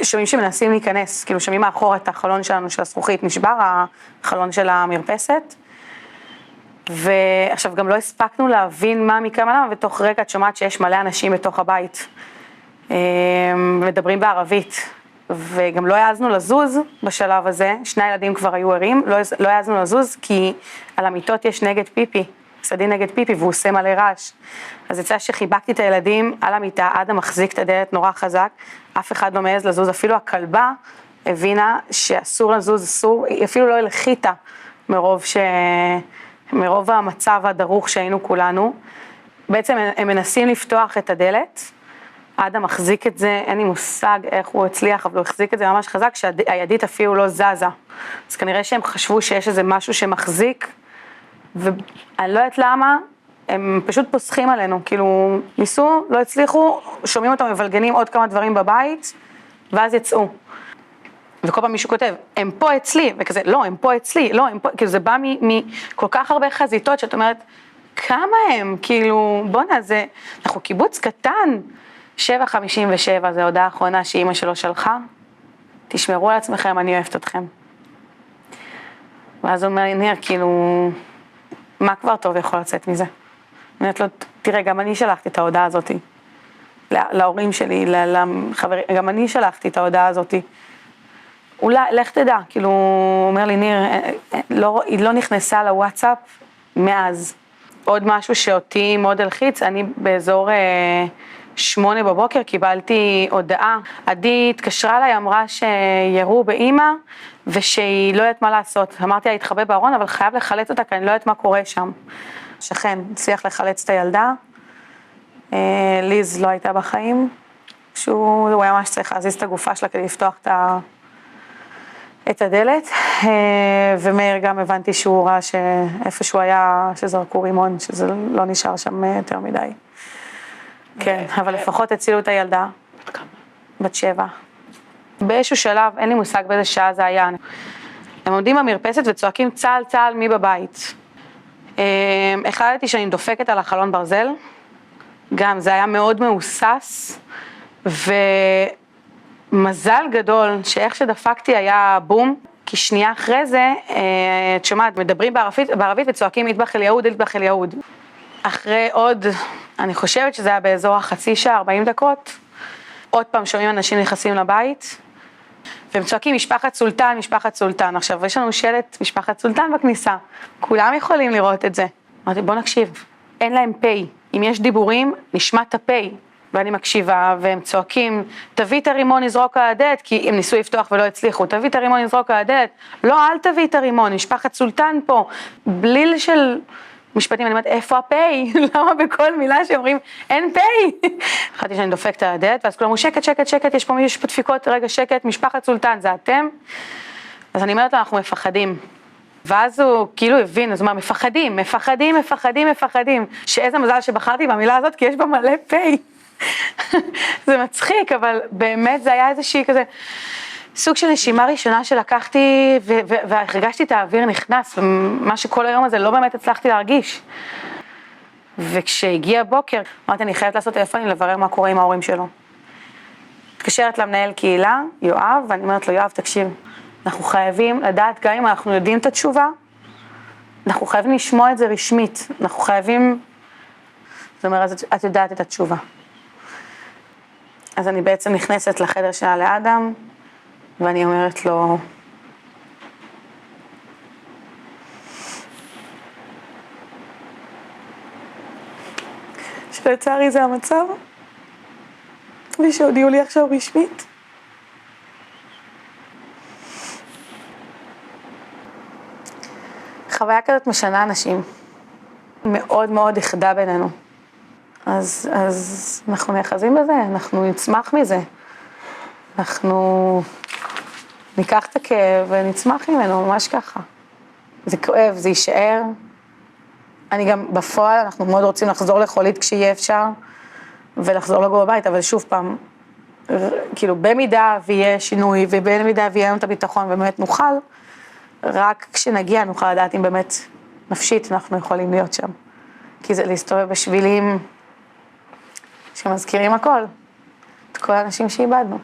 שומעים שמנסים להיכנס, כאילו שומעים מאחור את החלון שלנו של הזכוכית, נשבר החלון של המרפסת, ועכשיו גם לא הספקנו להבין מה מכמה למה, ותוך רגע את שומעת שיש מלא אנשים בתוך הבית, מדברים בערבית, וגם לא העזנו לזוז בשלב הזה, שני הילדים כבר היו ערים, לא העזנו לזוז כי על המיטות יש נגד פיפי, סדין נגד פיפי והוא עושה מלא רעש. אז יצא שחיבקתי את הילדים על המיטה, אדם מחזיק את הדלת נורא חזק, אף אחד לא מעז לזוז, אפילו הכלבה הבינה שאסור לזוז, אסור, היא אפילו לא הלחיתה מרוב המצב הדרוך שהיינו כולנו. בעצם הם מנסים לפתוח את הדלת, אדם מחזיק את זה, אין לי מושג איך הוא הצליח, אבל הוא החזיק את זה ממש חזק, שהידית אפילו לא זזה. אז כנראה שהם חשבו שיש איזה משהו שמחזיק, ואני לא יודעת למה, הם פשוט פוסחים עלינו, כאילו ניסו, לא הצליחו, שומעים אותם מבלגנים עוד כמה דברים בבית, ואז יצאו. וכל פעם מישהו כותב, הם פה אצלי, וכזה, לא, הם פה אצלי, לא, הם פה, כאילו זה בא מכל כך הרבה חזיתות, שאת אומרת, כמה הם, כאילו, בוא נעזה, אנחנו קיבוץ קטן, 7:57, זה ההודעה האחרונה שאימא שלו שלחה, תשמרו על עצמכם, אני אוהבת אתכם. ואז הוא אומר לי, ניר, כאילו, מה כבר טוב יכול לצאת מזה? אני אומרת לו, תראה, גם אני שלחתי את ההודעה הזאת, להורים שלי, לחברים, גם אני שלחתי את ההודעה הזאת. אולי, לך תדע, כאילו, הוא אומר לי, ניר, היא לא נכנסה לוואטסאפ מאז. עוד משהו שאותי מאוד הלחיץ, אני באזור 8 בבוקר קיבלתי הודעה. עדי התקשרה אליי, אמרה שירו באמא, ושהיא לא יודעת מה לעשות. אמרתי לה, התחבא בארון, אבל חייב לחלץ אותה, כי אני לא יודעת מה קורה שם. שכן, הצליח לחלץ את הילדה. ליז לא הייתה בחיים. הוא היה ממש צריך להזיז את הגופה שלה כדי לפתוח את הדלת. ומאיר גם הבנתי שהוא ראה שאיפה שהוא היה, שזרקו רימון, שזה לא נשאר שם יותר מדי. כן, אבל לפחות הצילו את הילדה. בת 7. באיזשהו שלב, אין לי מושג באיזה שעה זה היה. הם עומדים במרפסת וצועקים צהל צהל מי בבית. החלטתי שאני דופקת על החלון ברזל, גם זה היה מאוד מאוסס, ומזל גדול שאיך שדפקתי היה בום, כי שנייה אחרי זה, את שומעת, מדברים בערבית וצועקים אטבח אל יהוד, אטבח אל יהוד. אחרי עוד, אני חושבת שזה היה באזור החצי שעה, 40 דקות, עוד פעם שומעים אנשים נכנסים לבית, והם צועקים משפחת סולטן, משפחת סולטן. עכשיו יש לנו שלט משפחת סולטן בכניסה, כולם יכולים לראות את זה. אמרתי בוא נקשיב, אין להם פי, אם יש דיבורים נשמע את הפי, ואני מקשיבה והם צועקים, תביא את הרימון נזרוק על הדלת, כי הם ניסו לפתוח ולא הצליחו, תביא את הרימון נזרוק על הדלת, לא אל תביא את הרימון, משפחת סולטן פה, בליל של משפטים, אני אומרת, איפה הפי? למה בכל מילה שאומרים, אין פי? החלטתי שאני דופקת על הדלת, ואז כולם אמרו, שקט, שקט, שקט, יש פה דפיקות, רגע, שקט, משפחת סולטן, זה אתם? אז אני אומרת לו, אנחנו מפחדים. ואז הוא כאילו הבין, אז הוא אומר, מפחדים, מפחדים, מפחדים, מפחדים. שאיזה מזל שבחרתי במילה הזאת, כי יש בה מלא פי. זה מצחיק, אבל באמת זה היה איזושהי כזה, סוג של נשימה ראשונה שלקחתי, והרגשתי את האוויר נכנס, ומה שכל היום הזה לא באמת הצלחתי להרגיש. וכשהגיע הבוקר, אמרתי, אני חייבת לעשות טלפונים לברר מה קורה עם ההורים שלו. התקשרת למנהל קהילה, יואב, ואני אומרת לו, יואב, תקשיב, אנחנו חייבים לדעת, גם אם אנחנו יודעים את התשובה, אנחנו חייבים לשמוע את זה רשמית, אנחנו חייבים, זאת אומרת, את יודעת את התשובה. אז אני בעצם נכנסת לחדר שלה לאדם, ואני אומרת לו, שלצערי זה המצב, ושהודיעו לי עכשיו רשמית. חוויה כזאת משנה אנשים, מאוד מאוד יחדה בינינו. אז אנחנו נאחזים בזה, אנחנו נצמח מזה. אנחנו ניקח את הכאב ונצמח ממנו, ממש ככה. זה כואב, זה יישאר. אני גם בפועל, אנחנו מאוד רוצים לחזור לחולית כשיהיה אפשר, ולחזור לגור בבית, אבל שוב פעם, כאילו במידה ויהיה שינוי, ובמידה ויהיה לנו את הביטחון, ובאמת נוכל, רק כשנגיע נוכל לדעת אם באמת נפשית אנחנו יכולים להיות שם. כי זה להסתובב בשבילים שמזכירים הכל, את כל האנשים שאיבדנו.